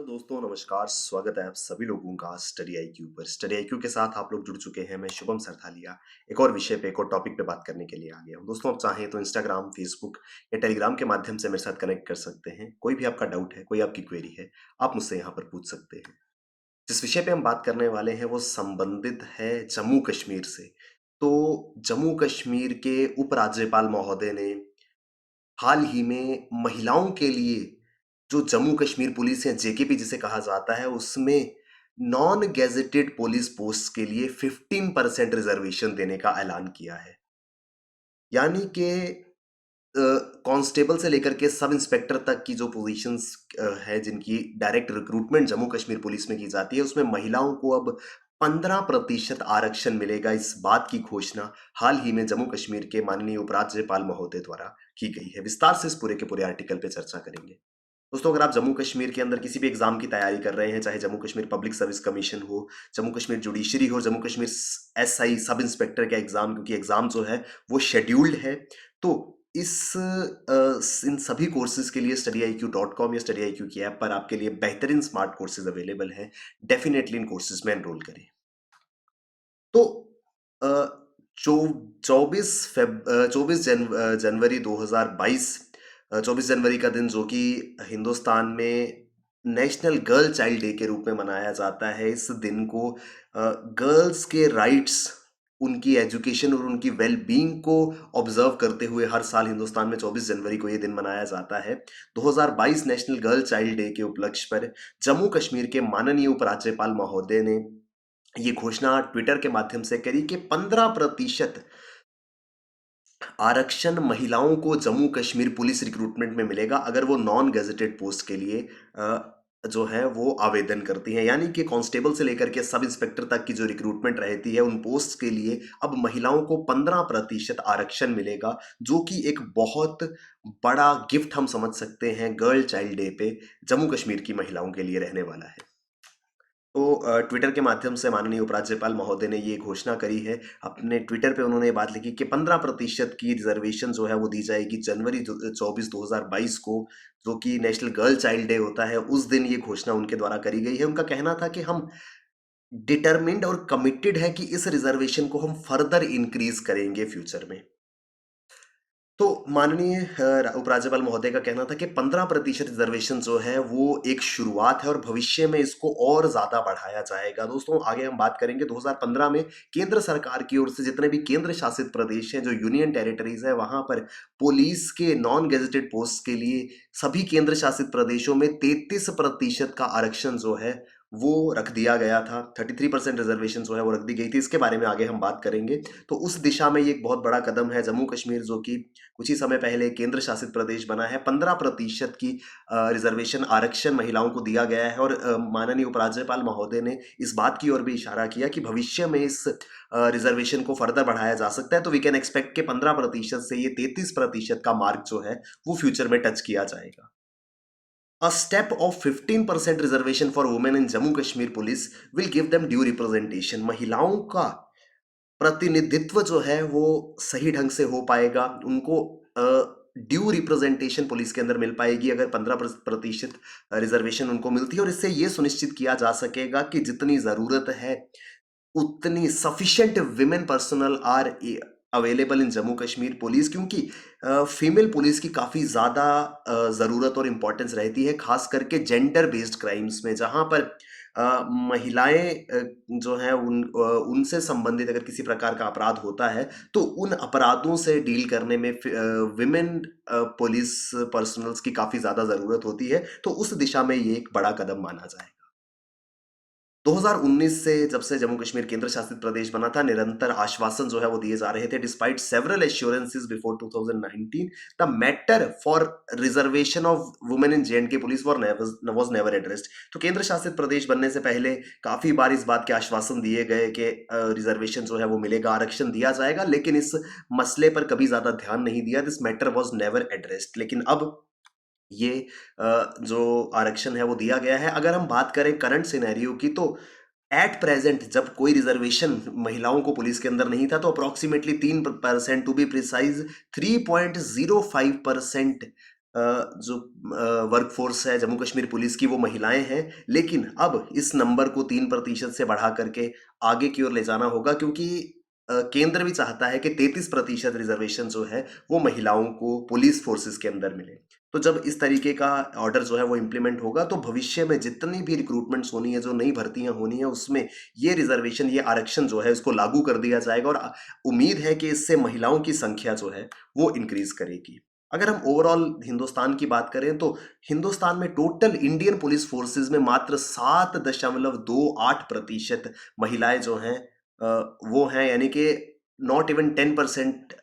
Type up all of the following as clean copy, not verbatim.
Hello दोस्तों, नमस्कार। स्वागत है आप सभी लोगों का स्टडी आईक्यू पर। स्टडी आईक्यू के साथ आप लोग जुड़ चुके हैं। मैं शुभम सरथालिया एक और विषय पे, एक और टॉपिक पे बात करने के लिए आ गया हूँ। दोस्तों, आप चाहें तो इंस्टाग्राम, फेसबुक या टेलीग्राम के माध्यम से मेरे साथ कनेक्ट कर सकते हैं। कोई भी आपका डाउट है, कोई आपकी क्वेरी है, आप मुझसे यहाँ पर पूछ सकते हैं। जिस विषय पे हम बात करने वाले हैं वो संबंधित है जम्मू कश्मीर से। तो जम्मू कश्मीर के उपराज्यपाल महोदय ने हाल ही में महिलाओं के लिए जो जम्मू कश्मीर पुलिस या जेकेपी जिसे कहा जाता है, उसमें नॉन गेजेटेड पुलिस पोस्ट के लिए 15% रिजर्वेशन देने का ऐलान किया है। यानी कि कांस्टेबल से लेकर के सब इंस्पेक्टर तक की जो पोजीशंस है, जिनकी direct recruitment Jammu Kashmir police में की जाती है, उसमें महिलाओं को अब 15% आरक्षण मिलेगा। इस बात की घोषणा हाल ही में जम्मू कश्मीर के माननीय उपराज्यपाल महोदय द्वारा की गई है। विस्तार से इस पूरे के पूरे आर्टिकल पे चर्चा करेंगे। दोस्तों, अगर आप जम्मू कश्मीर के अंदर किसी भी एग्जाम की तैयारी कर रहे हैं, चाहे Jammu Kashmir public service commission हो, जम्मू कश्मीर जुडिशरी हो, Jammu Kashmir SI sub inspector का एग्जाम, क्योंकि एग्जाम जो है वो शेड्यूल्ड है, तो इन सभी कोर्सेज के लिए studyIQ.com या studyIQ की ऐप पर आपके लिए बेहतरीन स्मार्ट कोर्सेज अवेलेबल हैं। डेफिनेटली इन कोर्सेज में एनरोल करें। तो अ, चौ 24 जनवरी 2022, 24 जनवरी का दिन, जो कि हिंदुस्तान में नेशनल गर्ल चाइल्ड डे के रूप में मनाया जाता है। इस दिन को गर्ल्स के राइट्स, उनकी एजुकेशन और उनकी वेल बीइंग को ऑब्जर्व करते हुए हर साल हिंदुस्तान में 24 जनवरी को ये दिन मनाया जाता है। 2022 नेशनल गर्ल चाइल्ड डे के उपलक्ष्य पर जम्मू कश्मीर के माननीय उपराज्यपाल महोदय ने ये घोषणा ट्विटर के माध्यम से करी कि 15% आरक्षण महिलाओं को जम्मू कश्मीर पुलिस रिक्रूटमेंट में मिलेगा अगर वो नॉन गेजेटेड पोस्ट के लिए जो है वो आवेदन करती हैं। यानी कि कांस्टेबल से लेकर के सब इंस्पेक्टर तक की जो रिक्रूटमेंट रहती है, उन पोस्ट के लिए अब महिलाओं को 15% आरक्षण मिलेगा, जो कि एक बहुत बड़ा गिफ्ट हम समझ सकते हैं गर्ल चाइल्ड डे पे जम्मू कश्मीर की महिलाओं के लिए रहने वाला है। तो ट्विटर के माध्यम से माननीय उपराज्यपाल महोदय ने ये घोषणा करी है। अपने ट्विटर पे उन्होंने ये बात लिखी कि 15% की रिजर्वेशन जो है वो दी जाएगी जनवरी 24 2022 को, जो कि नेशनल गर्ल चाइल्ड डे होता है। उस दिन ये घोषणा उनके द्वारा करी गई है। उनका कहना था कि हम डिटरमिन्ड और कमिटेड है कि इस रिजर्वेशन को हम फर्दर इंक्रीज करेंगे फ्यूचर में। तो माननीय उपराज्यपाल महोदय का कहना था कि 15% रिजर्वेशन जो है वो एक शुरुआत है और भविष्य में इसको और ज़्यादा बढ़ाया जाएगा। दोस्तों, आगे हम बात करेंगे 2015 में केंद्र सरकार की ओर से जितने भी केंद्र शासित प्रदेश हैं, जो यूनियन टेरिटरीज है, वहाँ पर पुलिस के नॉन गेजेटेड पोस्ट के लिए सभी केंद्र शासित प्रदेशों में 33% का आरक्षण जो है वो रख दिया गया था। 33% रिजर्वेशन जो है वो रख दी गई थी। इसके बारे में आगे हम बात करेंगे। तो उस दिशा में ये एक बहुत बड़ा कदम है। जम्मू कश्मीर, जो कि कुछ ही समय पहले केंद्र शासित प्रदेश बना है, 15% की रिजर्वेशन आरक्षण महिलाओं को दिया गया है। और माननीय उपराज्यपाल महोदय ने इस बात की ओर भी इशारा किया कि भविष्य में इस रिजर्वेशन को फर्दर बढ़ाया जा सकता है। तो वी कैन एक्सपेक्ट कि 15% से ये 33% का मार्क जो है वो फ्यूचर में टच किया जाएगा। A step of 15% reservation for women in Jammu Kashmir Police will give them due representation. महिलाओं का प्रतिनिधित्व जो है वो सही ढंग से हो पाएगा, उनको ड्यू रिप्रेजेंटेशन पुलिस के अंदर मिल पाएगी अगर 15% रिजर्वेशन उनको मिलती है। और इससे ये सुनिश्चित किया जा सकेगा कि जितनी ज़रूरत है उतनी sufficient women personnel are available in Jammu Kashmir police, क्योंकि फीमेल पुलिस की काफ़ी ज़्यादा ज़रूरत और इम्पोर्टेंस रहती है, खास करके जेंडर बेस्ड क्राइम्स में, जहाँ पर महिलाएं जो हैं उनसे संबंधित अगर किसी प्रकार का अपराध होता है तो उन अपराधों से डील करने में विमेन पुलिस पर्सनल्स की काफ़ी ज़्यादा ज़रूरत होती है। तो उस दिशा में ये एक बड़ा कदम माना जाएगा। 2019 से, जब से जम्मू कश्मीर केंद्र शासित प्रदेश बना था, निरंतर आश्वासन जो है वो दिए जा रहे थे। Despite several assurances before 2019, the matter for reservation of women in J and के पुलिस वॉज नेवर एड्रेस्ड। तो केंद्र शासित प्रदेश बनने से पहले काफी बार इस बात के आश्वासन दिए गए कि रिजर्वेशन जो है वो मिलेगा, आरक्षण दिया जाएगा, लेकिन इस मसले पर कभी ज्यादा ध्यान नहीं दिया। This matter was never addressed. लेकिन अब ये जो आरक्षण है वो दिया गया है। अगर हम बात करें करंट सिनेरियो की, तो एट प्रेजेंट जब कोई रिजर्वेशन महिलाओं को पुलिस के अंदर नहीं था, तो अप्रोक्सीमेटली 3%, टू बी प्रिसाइज 3.05% जो वर्कफोर्स है जम्मू कश्मीर पुलिस की वो महिलाएं हैं, लेकिन अब इस नंबर को 3% से बढ़ा करके आगे की ओर ले जाना होगा, क्योंकि केंद्र भी चाहता है कि 33% रिजर्वेशन जो है वो महिलाओं को पुलिस फोर्सेस के अंदर मिले। तो जब इस तरीके का ऑर्डर जो है वो इम्प्लीमेंट होगा, तो भविष्य में जितनी भी रिक्रूटमेंट्स होनी है, जो नई भर्तियां होनी है, उसमें ये रिजर्वेशन, ये आरक्षण जो है इसको लागू कर दिया जाएगा, और उम्मीद है कि इससे महिलाओं की संख्या जो है वो इंक्रीज करेगी। अगर हम ओवरऑल हिंदुस्तान की बात करें, तो हिंदुस्तान में टोटल इंडियन पुलिस फोर्सेस में मात्र 7.28% महिलाएं जो हैं वो हैं, यानी कि not even 10%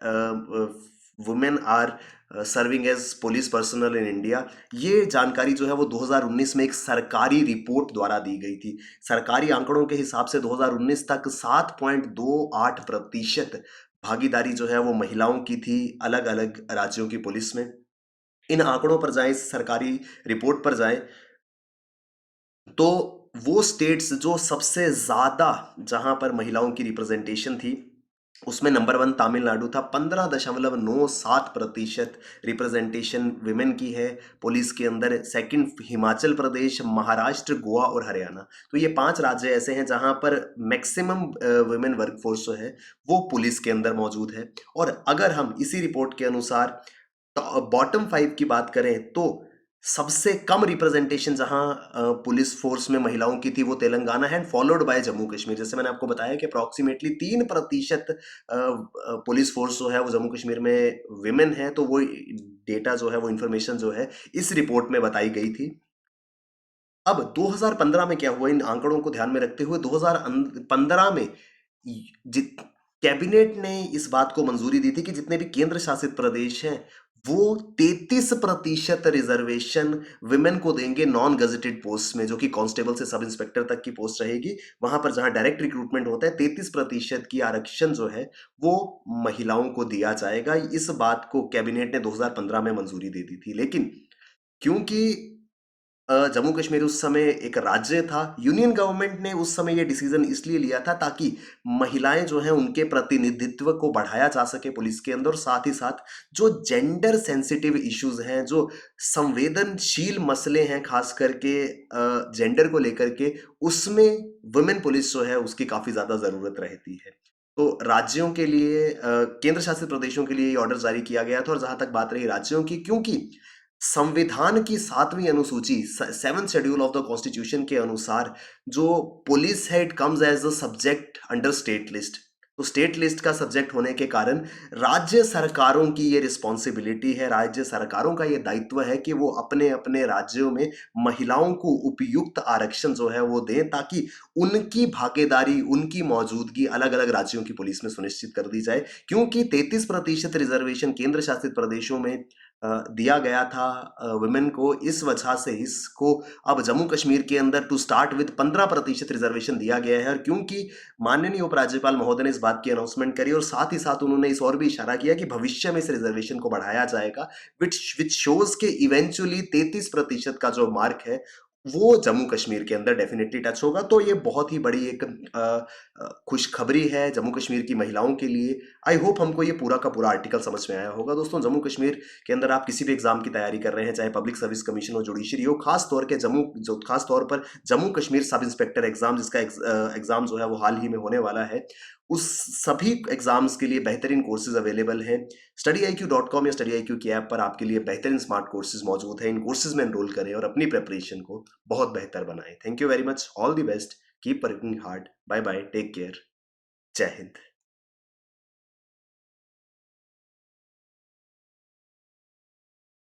women are serving as police personnel in India. ये जानकारी जो है वो 2019 में एक सरकारी रिपोर्ट द्वारा दी गई थी। सरकारी आंकड़ों के हिसाब से 2019 तक 7.28% भागीदारी जो है वो महिलाओं की थी अलग अलग राज्यों की पुलिस में। इन आंकड़ों पर जाएं, इस सरकारी रिपोर्ट पर जाएं, तो वो स्टेट्स जो सबसे ज्यादा, जहां पर महिलाओं की रिप्रेजेंटेशन थी, उसमें नंबर 1 तमिलनाडु था। 15.97% रिप्रेजेंटेशन विमेन की है पुलिस के अंदर। सेकंड हिमाचल प्रदेश, महाराष्ट्र, गोवा और हरियाणा। तो ये 5 राज्य ऐसे हैं जहां पर मैक्सिमम विमेन वर्कफोर्स जो है वो पुलिस के अंदर मौजूद है। और अगर हम इसी रिपोर्ट के अनुसार बॉटम 5 की बात करें, तो सबसे कम रिप्रेजेंटेशन जहां पुलिस फोर्स में महिलाओं की थी वो तेलंगाना है, फॉलोड बाय जम्मू कश्मीर। जैसे मैंने आपको बताया कि अप्रोक्सीमेटली 3% पुलिस फोर्स जो है वो जम्मू कश्मीर में विमेन है। तो वो डेटा जो है, वो इंफॉर्मेशन जो है इस रिपोर्ट में बताई गई थी। अब 2015 में क्या हुआ, इन आंकड़ों को ध्यान में रखते हुए 2015 में जित कैबिनेट ने इस बात को मंजूरी दी थी कि जितने भी केंद्र शासित प्रदेश हैं वो 33% रिजर्वेशन विमेन को देंगे नॉन गजेटेड पोस्ट में, जो कि कांस्टेबल से सब इंस्पेक्टर तक की पोस्ट रहेगी। वहां पर जहां डायरेक्ट रिक्रूटमेंट होता है, 33% की आरक्षण जो है वो महिलाओं को दिया जाएगा। इस बात को कैबिनेट ने 2015 में मंजूरी दे दी थी। लेकिन क्योंकि जम्मू कश्मीर उस समय एक राज्य था, यूनियन गवर्नमेंट ने उस समय ये डिसीजन इसलिए लिया था ताकि महिलाएं जो हैं उनके प्रतिनिधित्व को बढ़ाया जा सके पुलिस के अंदर। साथ ही साथ जो जेंडर सेंसिटिव इश्यूज हैं, जो संवेदनशील मसले हैं, खास करके जेंडर को लेकर के, उसमें वुमेन पुलिस जो है उसकी काफी ज्यादा जरूरत रहती है। तो राज्यों के लिए, केंद्र शासित प्रदेशों के लिए ये ऑर्डर जारी किया गया था। और जहां तक बात रही राज्यों की, क्योंकि संविधान की 7वीं अनुसूची, 7th schedule of the constitution के अनुसार जो पुलिस है, it comes as a subject under state list. तो स्टेट लिस्ट का सब्जेक्ट होने के कारण राज्य सरकारों की ये रिस्पॉन्सिबिलिटी है, राज्य सरकारों का ये दायित्व है कि वो अपने अपने राज्यों में महिलाओं को उपयुक्त आरक्षण जो है वो दें, ताकि उनकी भागीदारी, उनकी मौजूदगी अलग अलग राज्यों की पुलिस में सुनिश्चित कर दी जाए। क्योंकि 33% रिजर्वेशन केंद्र शासित प्रदेशों में दिया गया था वुमेन को, इस वजह से इसको अब जम्मू कश्मीर के अंदर टू स्टार्ट विद 15% रिजर्वेशन दिया गया है। और क्योंकि माननीय उपराज्यपाल महोदय ने इस बात की अनाउंसमेंट करी, और साथ ही साथ उन्होंने इस और भी इशारा किया कि भविष्य में इस रिजर्वेशन को बढ़ाया जाएगा, विच शोज के इवेंचुअली 33% का जो मार्क है वो जम्मू कश्मीर के अंदर डेफिनेटली टच होगा। तो ये बहुत ही बड़ी एक खुशखबरी है जम्मू कश्मीर की महिलाओं के लिए। आई होप हमको ये पूरा का पूरा आर्टिकल समझ में आया होगा। दोस्तों, जम्मू कश्मीर के अंदर आप किसी भी एग्जाम की तैयारी कर रहे हैं, चाहे पब्लिक सर्विस कमीशन हो, जुडिशरी हो, खास तौर पर Jammu Kashmir sub inspector exam, जिसका एग्जाम जो है वो हाल ही में होने वाला है, उस सभी एग्जाम्स के लिए बेहतरीन कोर्सेज अवेलेबल हैं। studyIQ.com या studyIQ की ऐप पर आपके लिए बेहतरीन स्मार्ट कोर्सेज मौजूद हैं। इन कोर्सेज में एनरोल करें और अपनी प्रिपरेशन को बहुत बेहतर बनाएं। Thank you very much, all the best, keep working hard, bye bye, take care, Jai Hind.